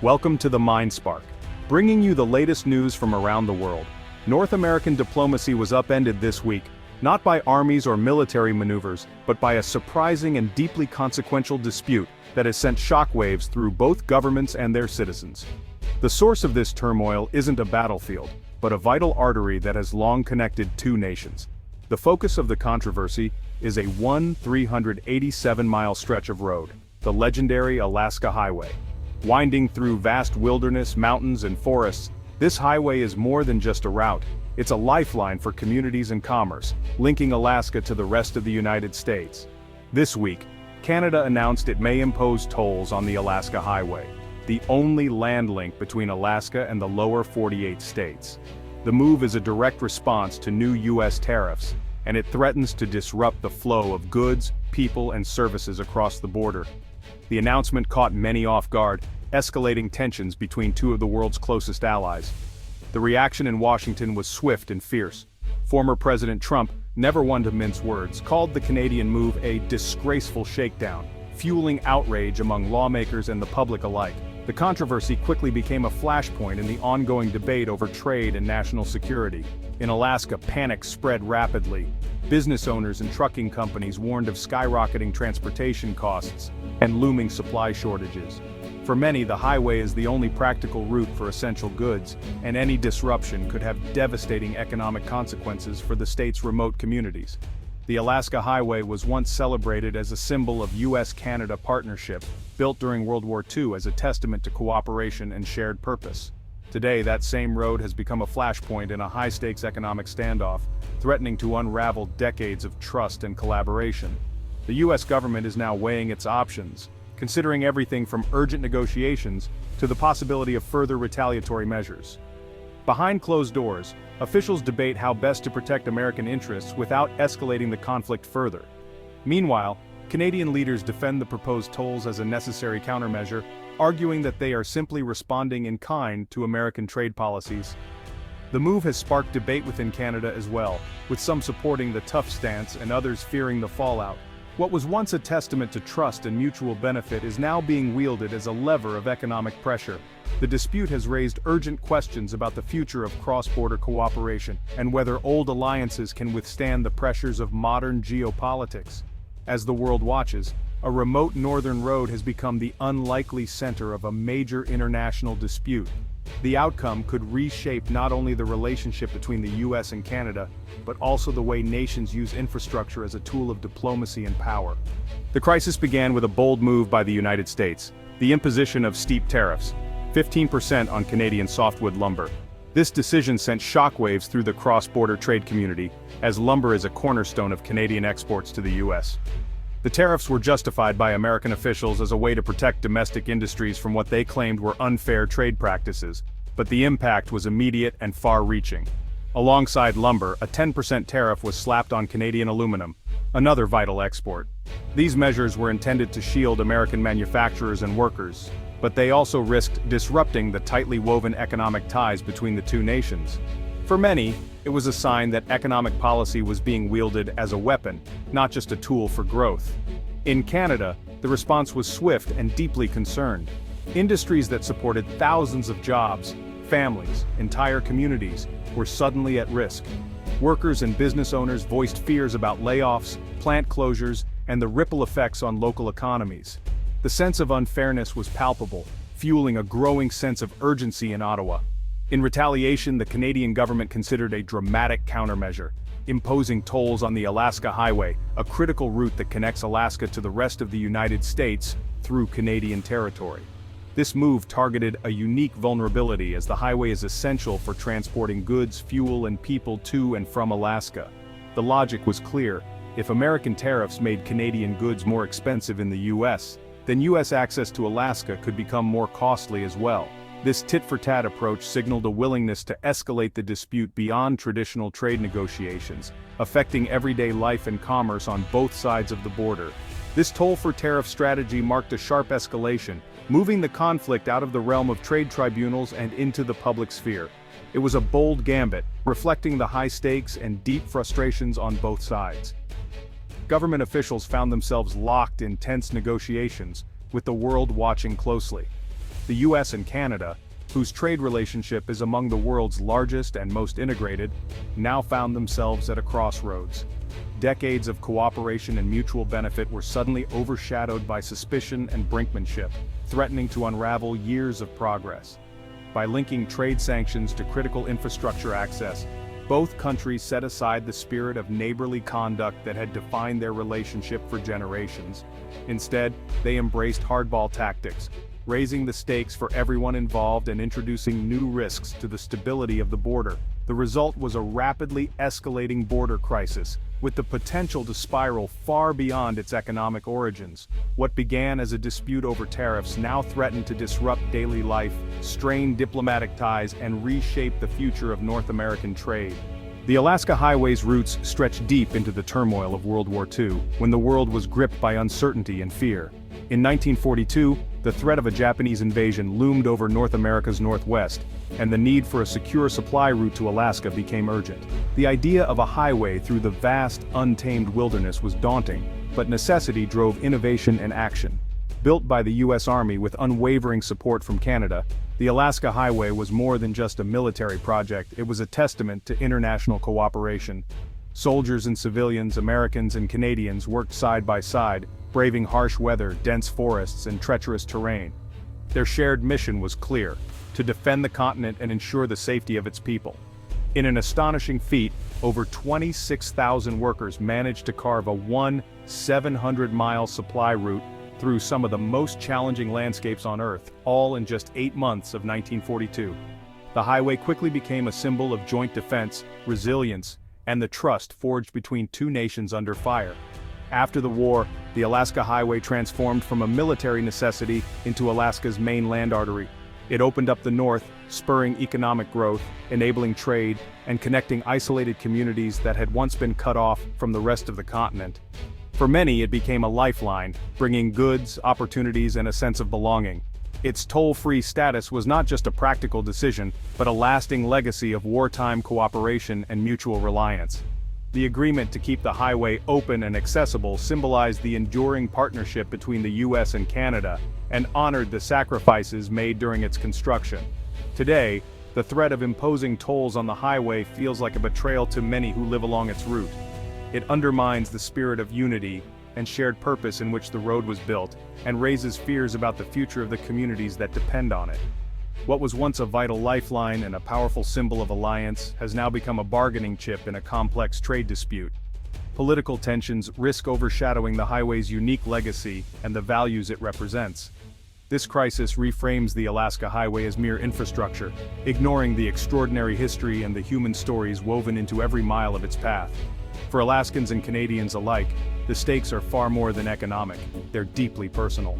Welcome to the Mind Spark, bringing you the latest news from around the world. North American diplomacy was upended this week, not by armies or military maneuvers, but by a surprising and deeply consequential dispute that has sent shockwaves through both governments and their citizens. The source of this turmoil isn't a battlefield, but a vital artery that has long connected two nations. The focus of the controversy is a 387-mile stretch of road, the legendary Alaska Highway. Winding through vast wilderness, mountains, and forests, this highway is more than just a route. It's a lifeline for communities and commerce, linking Alaska to the rest of the United States. This week, Canada announced it may impose tolls on the Alaska Highway, the only land link between Alaska and the lower 48 states. The move is a direct response to new U.S. tariffs, and it threatens to disrupt the flow of goods, people, and services across the border. The announcement caught many off guard, escalating tensions between two of the world's closest allies. The reaction in Washington was swift and fierce. Former President Trump, never one to mince words, called the Canadian move a disgraceful shakedown, fueling outrage among lawmakers and the public alike. The controversy quickly became a flashpoint in the ongoing debate over trade and national security. In Alaska, panic spread rapidly. Business owners and trucking companies warned of skyrocketing transportation costs and looming supply shortages. For many, the highway is the only practical route for essential goods, and any disruption could have devastating economic consequences for the state's remote communities. The Alaska Highway was once celebrated as a symbol of U.S.-Canada partnership, built during World War II as a testament to cooperation and shared purpose. Today, that same road has become a flashpoint in a high-stakes economic standoff, threatening to unravel decades of trust and collaboration. The U.S. government is now weighing its options, considering everything from urgent negotiations to the possibility of further retaliatory measures. Behind closed doors, officials debate how best to protect American interests without escalating the conflict further. Meanwhile, Canadian leaders defend the proposed tolls as a necessary countermeasure, arguing that they are simply responding in kind to American trade policies. The move has sparked debate within Canada as well, with some supporting the tough stance and others fearing the fallout. What was once a testament to trust and mutual benefit is now being wielded as a lever of economic pressure. The dispute has raised urgent questions about the future of cross-border cooperation and whether old alliances can withstand the pressures of modern geopolitics. As the world watches, a remote northern road has become the unlikely center of a major international dispute. The outcome could reshape not only the relationship between the U.S. and Canada, but also the way nations use infrastructure as a tool of diplomacy and power. The crisis began with a bold move by the United States, the imposition of steep tariffs, 15% on Canadian softwood lumber. This decision sent shockwaves through the cross-border trade community, as lumber is a cornerstone of Canadian exports to the U.S. The tariffs were justified by American officials as a way to protect domestic industries from what they claimed were unfair trade practices, but the impact was immediate and far-reaching. Alongside lumber, a 10% tariff was slapped on Canadian aluminum, another vital export. These measures were intended to shield American manufacturers and workers, but they also risked disrupting the tightly woven economic ties between the two nations. For many, it was a sign that economic policy was being wielded as a weapon, not just a tool for growth. In Canada, the response was swift and deeply concerned. Industries that supported thousands of jobs, families, entire communities, were suddenly at risk. Workers and business owners voiced fears about layoffs, plant closures, and the ripple effects on local economies. The sense of unfairness was palpable, fueling a growing sense of urgency in Ottawa. In retaliation, the Canadian government considered a dramatic countermeasure, imposing tolls on the Alaska Highway, a critical route that connects Alaska to the rest of the United States through Canadian territory. This move targeted a unique vulnerability as the highway is essential for transporting goods, fuel, and people to and from Alaska. The logic was clear: if American tariffs made Canadian goods more expensive in the U.S., then U.S. access to Alaska could become more costly as well. This tit-for-tat approach signaled a willingness to escalate the dispute beyond traditional trade negotiations, affecting everyday life and commerce on both sides of the border. This toll-for-tariff strategy marked a sharp escalation, moving the conflict out of the realm of trade tribunals and into the public sphere. It was a bold gambit, reflecting the high stakes and deep frustrations on both sides. Government officials found themselves locked in tense negotiations, with the world watching closely. The US and Canada, whose trade relationship is among the world's largest and most integrated, now found themselves at a crossroads. Decades of cooperation and mutual benefit were suddenly overshadowed by suspicion and brinkmanship, threatening to unravel years of progress. By linking trade sanctions to critical infrastructure access, both countries set aside the spirit of neighborly conduct that had defined their relationship for generations. Instead, they embraced hardball tactics, raising the stakes for everyone involved and introducing new risks to the stability of the border. The result was a rapidly escalating border crisis, with the potential to spiral far beyond its economic origins. What began as a dispute over tariffs now threatened to disrupt daily life, strain diplomatic ties, and reshape the future of North American trade. The Alaska Highway's roots stretch deep into the turmoil of World War II, when the world was gripped by uncertainty and fear. In 1942, the threat of a Japanese invasion loomed over North America's northwest, and the need for a secure supply route to Alaska became urgent. The idea of a highway through the vast, untamed wilderness was daunting, but necessity drove innovation and action. Built by the U.S. Army with unwavering support from Canada, the Alaska Highway was more than just a military project, it was a testament to international cooperation. Soldiers and civilians, Americans and Canadians worked side by side, braving harsh weather, dense forests, and treacherous terrain. Their shared mission was clear: to defend the continent and ensure the safety of its people. In an astonishing feat, over 26,000 workers managed to carve a 700-mile supply route through some of the most challenging landscapes on Earth, all in just 8 months of 1942. The highway quickly became a symbol of joint defense, resilience, and the trust forged between two nations under fire. After the war, the Alaska Highway transformed from a military necessity into Alaska's main land artery. It opened up the north, spurring economic growth, enabling trade, and connecting isolated communities that had once been cut off from the rest of the continent. For many, it became a lifeline, bringing goods, opportunities, and a sense of belonging. Its toll-free status was not just a practical decision, but a lasting legacy of wartime cooperation and mutual reliance. The agreement to keep the highway open and accessible symbolized the enduring partnership between the U.S. and Canada, and honored the sacrifices made during its construction. Today, the threat of imposing tolls on the highway feels like a betrayal to many who live along its route. It undermines the spirit of unity and shared purpose in which the road was built, and raises fears about the future of the communities that depend on it. What was once a vital lifeline and a powerful symbol of alliance has now become a bargaining chip in a complex trade dispute. Political tensions risk overshadowing the highway's unique legacy and the values it represents. This crisis reframes the Alaska Highway as mere infrastructure, ignoring the extraordinary history and the human stories woven into every mile of its path. For Alaskans and Canadians alike, the stakes are far more than economic, they're deeply personal.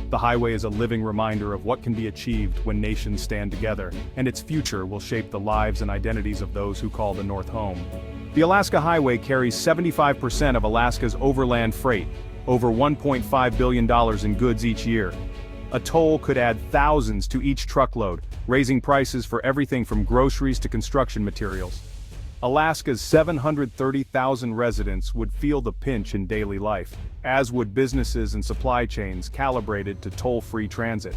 The highway is a living reminder of what can be achieved when nations stand together, and its future will shape the lives and identities of those who call the North home. The Alaska Highway carries 75% of Alaska's overland freight, over $1.5 billion in goods each year. A toll could add thousands to each truckload, raising prices for everything from groceries to construction materials. Alaska's 730,000 residents would feel the pinch in daily life, as would businesses and supply chains calibrated to toll-free transit.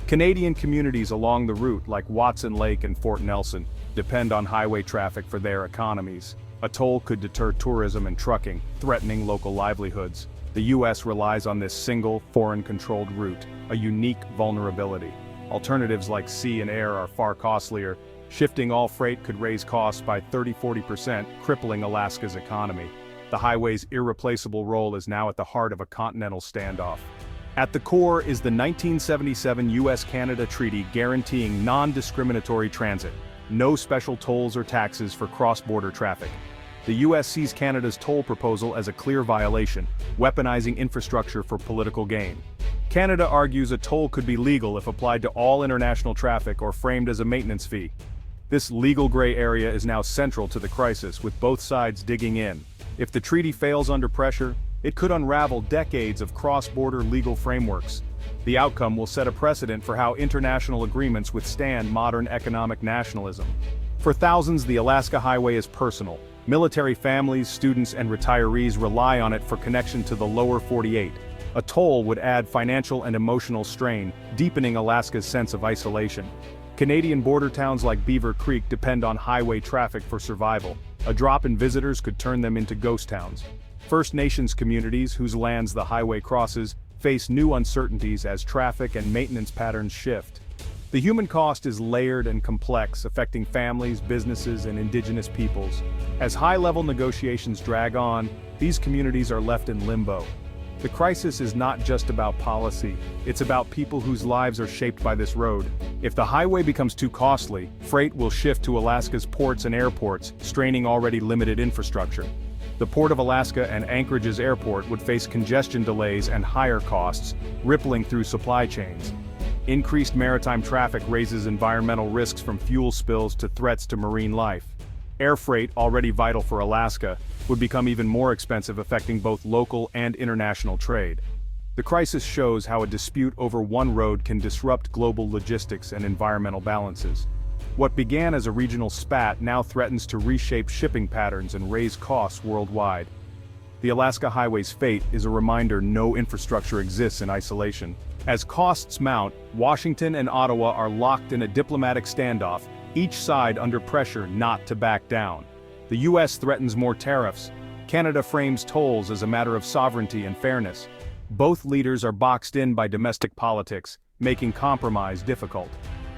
Canadian communities along the route, like Watson Lake and Fort Nelson, depend on highway traffic for their economies. A toll could deter tourism and trucking, threatening local livelihoods. The U.S. relies on this single, foreign-controlled route, a unique vulnerability. Alternatives like sea and air are far costlier. Shifting all freight could raise costs by 30–40%, crippling Alaska's economy. The highway's irreplaceable role is now at the heart of a continental standoff. At the core is the 1977 U.S.-Canada Treaty guaranteeing non-discriminatory transit, no special tolls or taxes for cross-border traffic. The U.S. sees Canada's toll proposal as a clear violation, weaponizing infrastructure for political gain. Canada argues a toll could be legal if applied to all international traffic or framed as a maintenance fee. This legal gray area is now central to the crisis, with both sides digging in. If the treaty fails under pressure, it could unravel decades of cross-border legal frameworks. The outcome will set a precedent for how international agreements withstand modern economic nationalism. For thousands, the Alaska Highway is personal. Military families, students, and retirees rely on it for connection to the lower 48. A toll would add financial and emotional strain, deepening Alaska's sense of isolation. Canadian border towns like Beaver Creek depend on highway traffic for survival. A drop in visitors could turn them into ghost towns. First Nations communities whose lands the highway crosses face new uncertainties as traffic and maintenance patterns shift. The human cost is layered and complex, affecting families, businesses, and indigenous peoples. As high-level negotiations drag on, these communities are left in limbo. The crisis is not just about policy, it's about people whose lives are shaped by this road. If the highway becomes too costly, freight will shift to Alaska's ports and airports, straining already limited infrastructure. The Port of Alaska and Anchorage's airport would face congestion delays and higher costs, rippling through supply chains. Increased maritime traffic raises environmental risks from fuel spills to threats to marine life. Air freight, already vital for Alaska, would become even more expensive, affecting both local and international trade. The crisis shows how a dispute over one road can disrupt global logistics and environmental balances. What began as a regional spat now threatens to reshape shipping patterns and raise costs worldwide. The Alaska Highway's fate is a reminder no infrastructure exists in isolation. As costs mount, Washington and Ottawa are locked in a diplomatic standoff, each side under pressure not to back down. The US threatens more tariffs. Canada frames tolls as a matter of sovereignty and fairness. Both leaders are boxed in by domestic politics, making compromise difficult.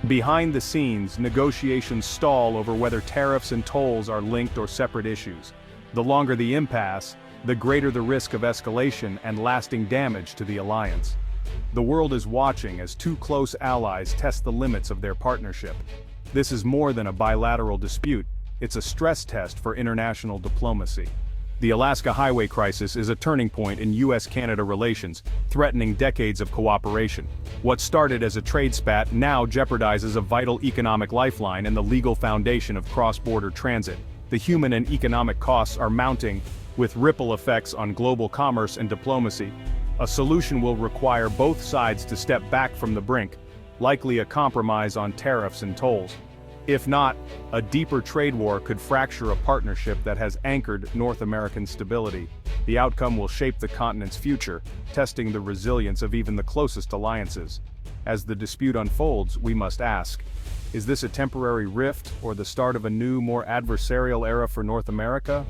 Behind the scenes, negotiations stall over whether tariffs and tolls are linked or separate issues. The longer the impasse, the greater the risk of escalation and lasting damage to the alliance. The world is watching as two close allies test the limits of their partnership. This is more than a bilateral dispute, it's a stress test for international diplomacy. The Alaska Highway crisis is a turning point in US-Canada relations, threatening decades of cooperation. What started as a trade spat now jeopardizes a vital economic lifeline and the legal foundation of cross-border transit. The human and economic costs are mounting, with ripple effects on global commerce and diplomacy. A solution will require both sides to step back from the brink, likely a compromise on tariffs and tolls. If not, a deeper trade war could fracture a partnership that has anchored North American stability. The outcome will shape the continent's future, testing the resilience of even the closest alliances. As the dispute unfolds, we must ask, is this a temporary rift or the start of a new, more adversarial era for North America?